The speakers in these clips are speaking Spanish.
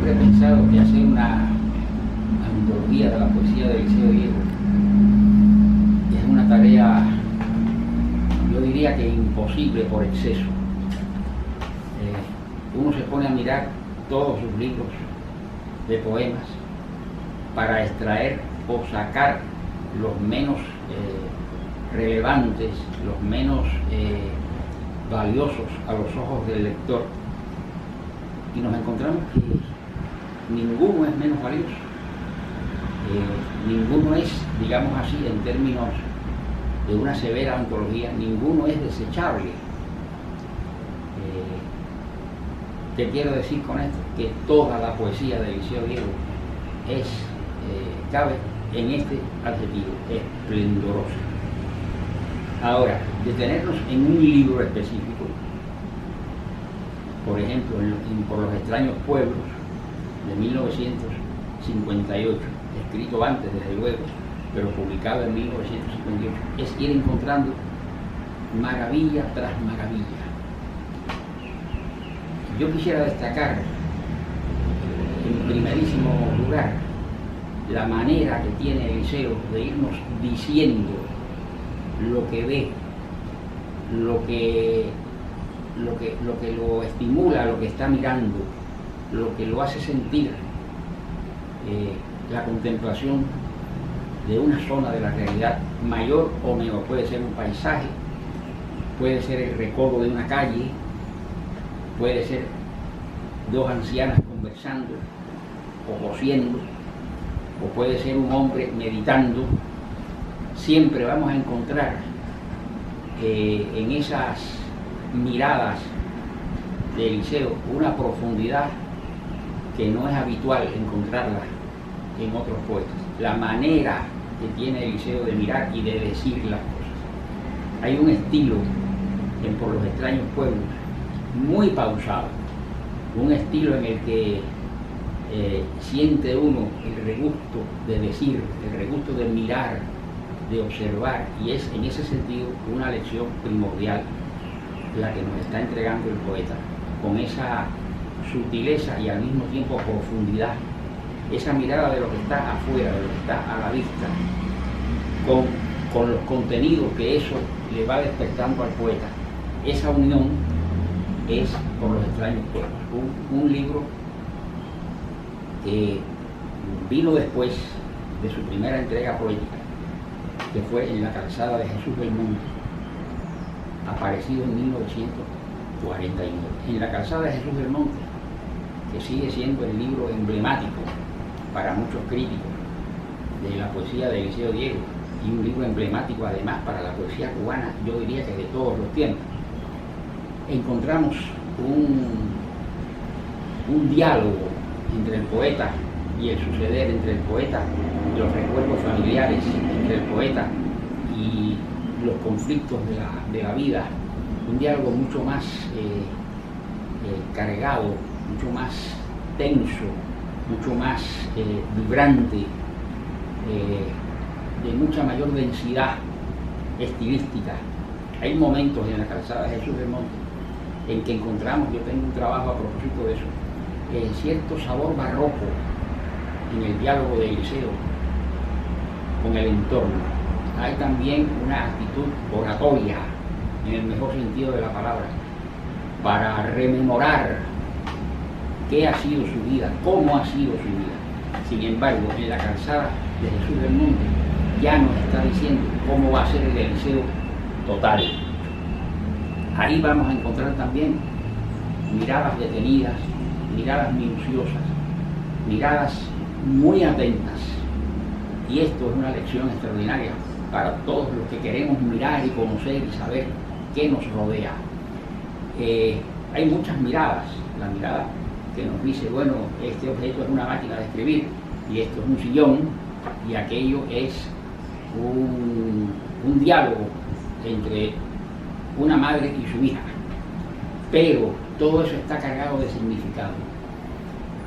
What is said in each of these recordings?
siempre he pensado que hacer una antología de la poesía de Eliseo Diego es una tarea, yo diría que imposible por exceso. Uno se pone a mirar todos sus libros de poemas para extraer o sacar los menos relevantes, los menos valiosos a los ojos del lector, y nos encontramos que ninguno es menos valioso, ninguno es, digamos así, en términos de una severa antología, ninguno es desechable. ¿Qué quiero decir con esto? Que toda la poesía de Eliseo Diego es, cabe en este adjetivo, esplendorosa. Ahora, detenernos en un libro específico, por ejemplo, por los extraños pueblos de 1958, escrito antes desde luego, pero publicado en 1958, es ir encontrando maravilla tras maravilla. Yo quisiera destacar en primerísimo lugar la manera que tiene Eliseo de irnos diciendo lo que ve, lo que lo estimula, lo que está mirando, lo que lo hace sentir, la contemplación de una zona de la realidad, mayor o menor. Puede ser un paisaje, puede ser el recodo de una calle, puede ser dos ancianas conversando o cosiendo, o puede ser un hombre meditando. Siempre vamos a encontrar en esas miradas de Eliseo una profundidad que no es habitual encontrarla en otros poetas. La manera que tiene Eliseo de mirar y de decir las cosas. Hay un estilo en Por los extraños pueblos muy pausado, un estilo en el que siente uno el regusto de decir, el regusto de mirar, de observar, y es en ese sentido una lección primordial la que nos está entregando el poeta, con esa sutileza y al mismo tiempo profundidad, esa mirada de lo que está afuera, de lo que está a la vista, con los contenidos que eso le va despertando al poeta. Esa unión es Por los extraños pueblos, un libro que vino después de su primera entrega poética, que fue En la calzada de Jesús del Monte, aparecido en 1949. En la calzada de Jesús del Monte, que sigue siendo el libro emblemático para muchos críticos de la poesía de Eliseo Diego, y un libro emblemático además para la poesía cubana, yo diría que de todos los tiempos, encontramos un diálogo entre el poeta y el suceder, entre el poeta y los recuerdos familiares, entre el poeta y los conflictos de la vida, un diálogo mucho más cargado, mucho más tenso, mucho más vibrante, de mucha mayor densidad estilística. Hay momentos en la calzada de Jesús del Monte en que encontramos, yo tengo un trabajo a propósito de eso, cierto sabor barroco en el diálogo de Eliseo con el entorno. Hay también una actitud oratoria, en el mejor sentido de la palabra, para rememorar qué ha sido su vida, cómo ha sido su vida. Sin embargo, en la calzada de Jesús del Monte ya nos está diciendo cómo va a ser el Eliseo total. Ahí vamos a encontrar también miradas detenidas, miradas minuciosas, miradas muy atentas. Y esto es una lección extraordinaria para todos los que queremos mirar y conocer y saber qué nos rodea. Hay muchas miradas. La mirada que nos dice, bueno, este objeto es una máquina de escribir, y esto es un sillón, y aquello es un diálogo entre una madre y su hija. Pero todo eso está cargado de significado.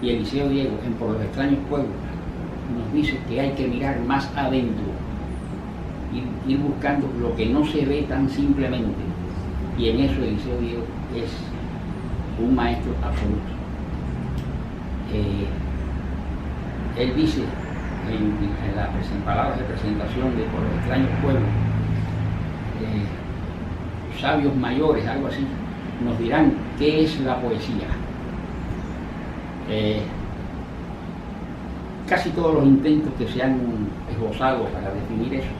Y Eliseo Diego, en Por los extraños pueblos, nos dice que hay que mirar más adentro, ir buscando lo que no se ve tan simplemente. Y en eso Eliseo Diego es un maestro absoluto. Él dice en las palabras de presentación de Por los extraños pueblos, sabios mayores, algo así, nos dirán qué es la poesía. Casi todos los intentos que se han esbozado para definir eso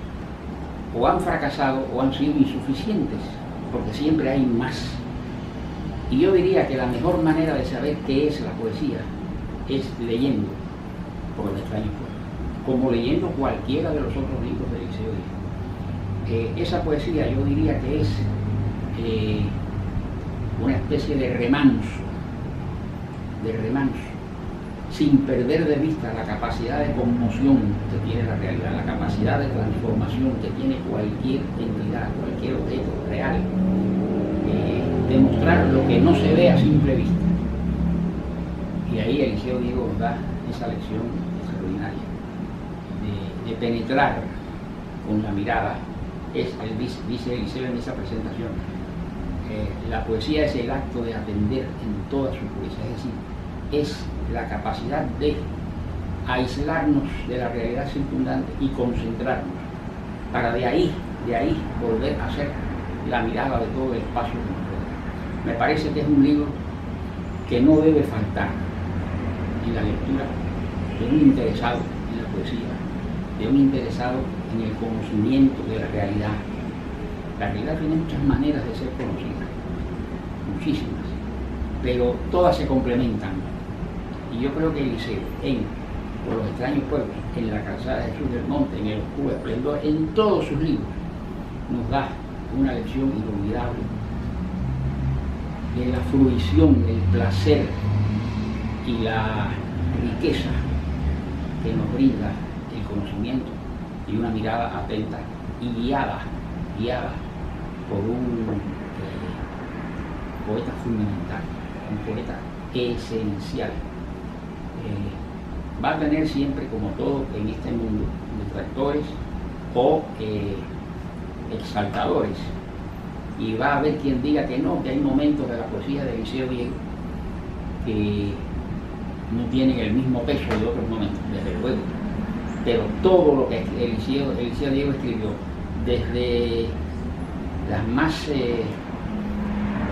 o han fracasado o han sido insuficientes, porque siempre hay más. Y yo diría que la mejor manera de saber qué es la poesía es leyendo Por los extraños pueblos, como leyendo cualquiera de los otros libros de Eliseo Diego. Esa poesía yo diría que es una especie de remanso, sin perder de vista la capacidad de conmoción que tiene la realidad, la capacidad de transformación que tiene cualquier entidad, cualquier objeto real, demostrar lo que no se ve a simple vista. Y ahí Eliseo Diego nos da esa lección extraordinaria de penetrar con la mirada. Dice Eliseo en esa presentación, la poesía es el acto de atender en toda su pureza, es decir, es la capacidad de aislarnos de la realidad circundante y concentrarnos para de ahí volver a hacer la mirada de todo el espacio que nos rodea. Me parece que es un libro que no debe faltar en la lectura de un interesado en la poesía, de un interesado en el conocimiento de la realidad. La realidad tiene muchas maneras de ser conocida, muchísimas, pero todas se complementan. Y yo creo que Eliseo, Por los extraños pueblos, en La calzada de Jesús del Monte, en El oscuro esplendor, en todos sus libros, nos da una lección inolvidable de la fruición, el placer y la riqueza que nos brinda el conocimiento y una mirada atenta y guiada por un poeta fundamental, un poeta esencial. Va a tener siempre, como todo en este mundo, detractores o exaltadores, y va a haber quien diga que no, que hay momentos de la poesía de Eliseo Diego que no tienen el mismo peso de otros momentos, desde luego, pero todo lo que Eliseo Diego escribió, desde las más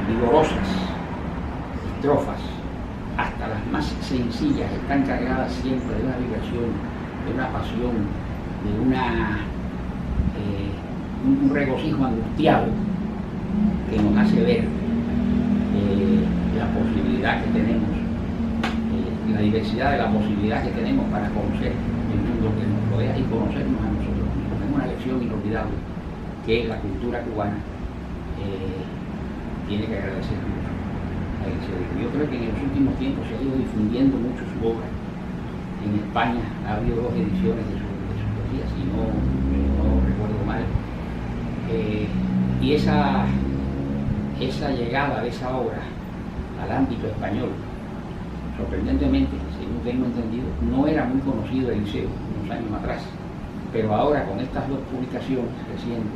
vigorosas estrofas hasta las más sencillas, están cargadas siempre de una vibración, de una pasión, de un regocijo angustiado que nos hace ver la posibilidad que tenemos, la diversidad de la posibilidad que tenemos para conocer el mundo que nos rodea y conocernos a nosotros mismos. Es una lección inolvidable que la cultura cubana tiene que agradecer mucho. Yo creo que en los últimos tiempos se ha ido difundiendo mucho su obra. En España ha habido 2 ediciones de sus poesías, si no recuerdo mal. Y esa llegada de esa obra al ámbito español, sorprendentemente, según tengo entendido, no era muy conocido Eliseo unos años atrás, pero ahora con estas 2 publicaciones recientes,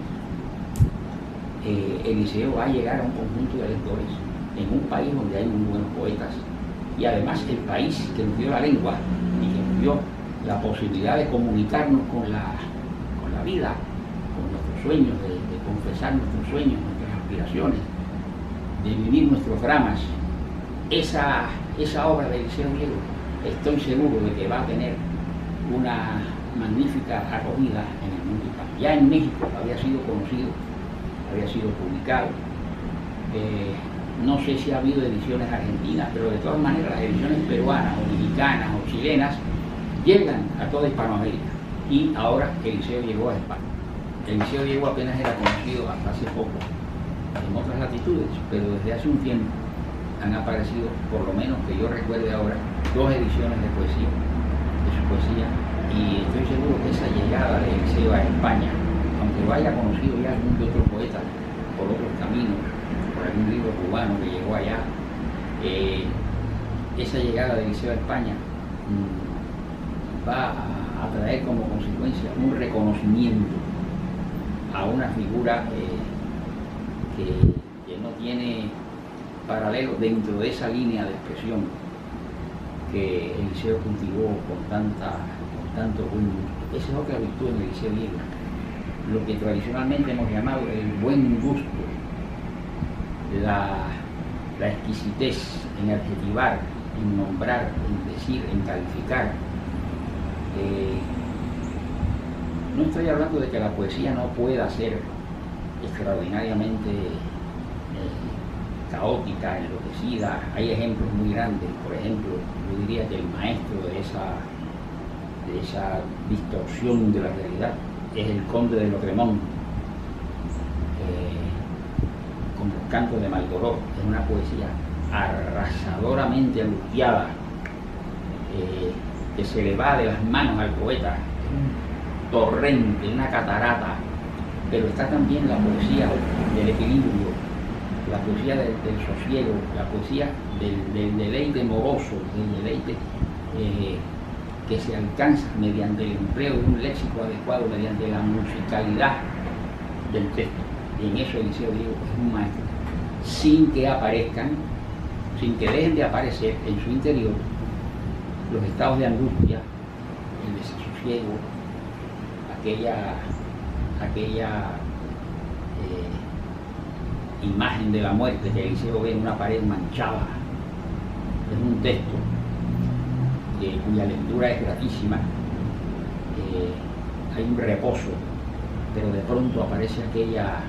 Eliseo va a llegar a un conjunto de lectores en un país donde hay muy buenos poetas, y además el país que nos dio la lengua y que nos dio la posibilidad de comunicarnos con la vida, con nuestros sueños, de confesar nuestros sueños, nuestras aspiraciones, de vivir nuestros dramas. Esa obra de Eliseo Diego, estoy seguro de que va a tener una magnífica acogida en el mundo. Ya en México había sido conocido, había sido publicado. No sé si ha habido ediciones argentinas, pero de todas maneras las ediciones peruanas o mexicanas o chilenas llegan a toda Hispanoamérica. Y ahora Eliseo llegó a España. Eliseo Diego apenas era conocido hasta hace poco en otras latitudes, pero desde hace un tiempo han aparecido, por lo menos que yo recuerde ahora, 2 ediciones de su poesía, y estoy seguro que esa llegada de Eliseo a España, aunque lo haya conocido ya algún que otro poeta por otros caminos, por algún libro cubano que llegó allá, esa llegada de Eliseo a España va a traer como consecuencia un reconocimiento a una figura que no tiene paralelo dentro de esa línea de expresión que Eliseo cultivó con tanto buen gusto. Esa es otra virtud en Eliseo Diego, lo que tradicionalmente hemos llamado el buen gusto, la exquisitez en adjetivar, en nombrar, en decir, en calificar. No estoy hablando de que la poesía no pueda ser extraordinariamente caótica, enloquecida. Hay ejemplos muy grandes. Por ejemplo, yo diría que el maestro de esa distorsión de la realidad es el Conde de Laudremont, con los cantos de Maldoror. Es una poesía arrasadoramente angustiada, que se le va de las manos al poeta, un torrente, una catarata. Pero está también la poesía del equilibrio, la poesía del sosiego, la poesía del deleite moroso, del deleite que se alcanza mediante el empleo de un léxico adecuado, mediante la musicalidad del texto. Y en eso Eliseo Diego es un maestro, sin que aparezcan, sin que dejen de aparecer en su interior los estados de angustia, el desasosiego, aquella imagen de la muerte que Eliseo ve en una pared manchada. Es un texto cuya lectura es gratísima, hay un reposo, pero de pronto aparece aquella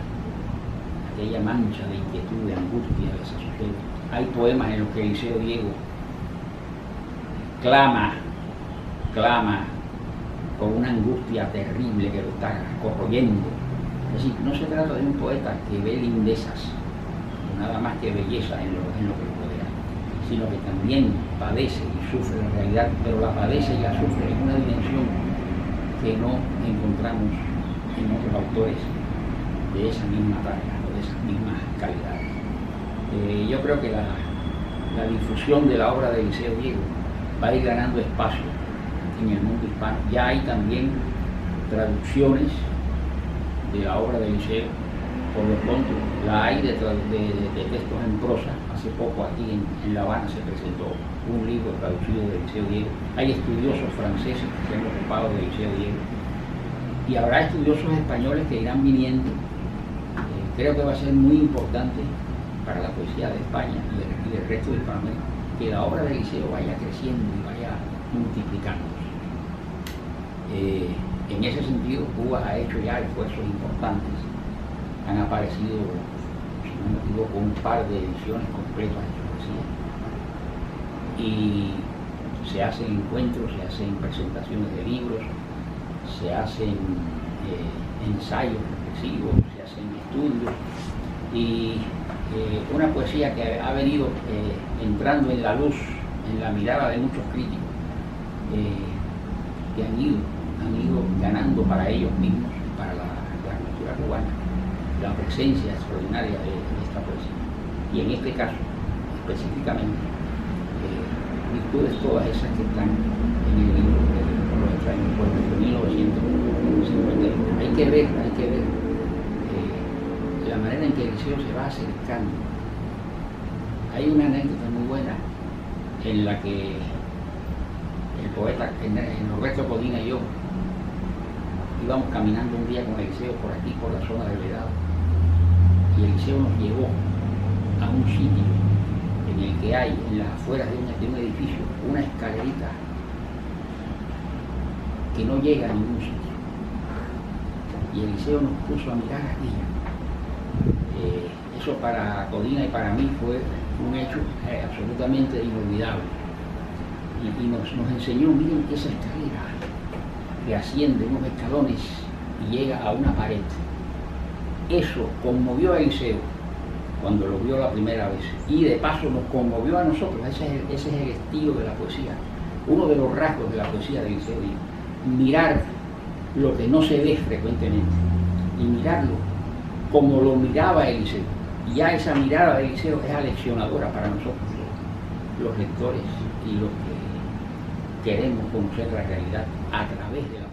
mancha de inquietud, de angustia, de desasosiego. Hay poemas en los que Eliseo Diego clama por una angustia terrible que lo está corroyendo. Es decir, no se trata de un poeta que ve lindezas, nada más que belleza en lo que lo rodea, sino que también padece y sufre la realidad, pero la padece y la sufre en una dimensión que no encontramos en otros autores de esa misma talla o de esas mismas calidades. Yo creo que la difusión de la obra de Eliseo Diego va a ir ganando espacio en el mundo hispano. Ya hay también traducciones de la obra de Eliseo, por lo pronto la hay de textos en prosa. Hace poco aquí en La Habana se presentó un libro traducido de Eliseo Diego. Hay estudiosos franceses que se han ocupado de Eliseo Diego y habrá estudiosos españoles que irán viniendo. Creo que va a ser muy importante para la poesía de España y del resto de Hispanoamérica que la obra de Eliseo vaya creciendo y vaya multiplicándose. En ese sentido, Cuba ha hecho ya esfuerzos importantes. Han aparecido, si no me equivoco, un par de ediciones completas de su poesía. Y se hacen encuentros, se hacen presentaciones de libros, se hacen ensayos reflexivos, se hacen estudios. Y una poesía que ha venido entrando en la luz, en la mirada de muchos críticos, que han ido ganando para ellos mismos, para la cultura cubana, la presencia extraordinaria de esta poesía. Y en este caso, específicamente, virtudes todas esas que están en el libro de los extraños pueblos de 1951. Hay que ver la manera en que Eliseo se va acercando. Hay una anécdota muy buena en la que el poeta Norberto Codina y yo íbamos caminando un día con Eliseo por aquí, por la zona del Vedado, y Eliseo nos llevó a un sitio en el que hay, en las afueras de un edificio, una escalerita que no llega a ningún sitio. Y Eliseo nos puso a mirar aquello. Eso para Codina y para mí fue un hecho absolutamente inolvidable. Y nos enseñó, miren esa escalera que asciende unos escalones y llega a una pared. Eso conmovió a Eliseo cuando lo vio la primera vez, y de paso nos conmovió a nosotros. Ese es el estilo de la poesía, uno de los rasgos de la poesía de Eliseo, mirar lo que no se ve frecuentemente y mirarlo como lo miraba Eliseo. Y ya esa mirada de Eliseo es aleccionadora para nosotros, los lectores y los que queremos conocer la realidad a través de la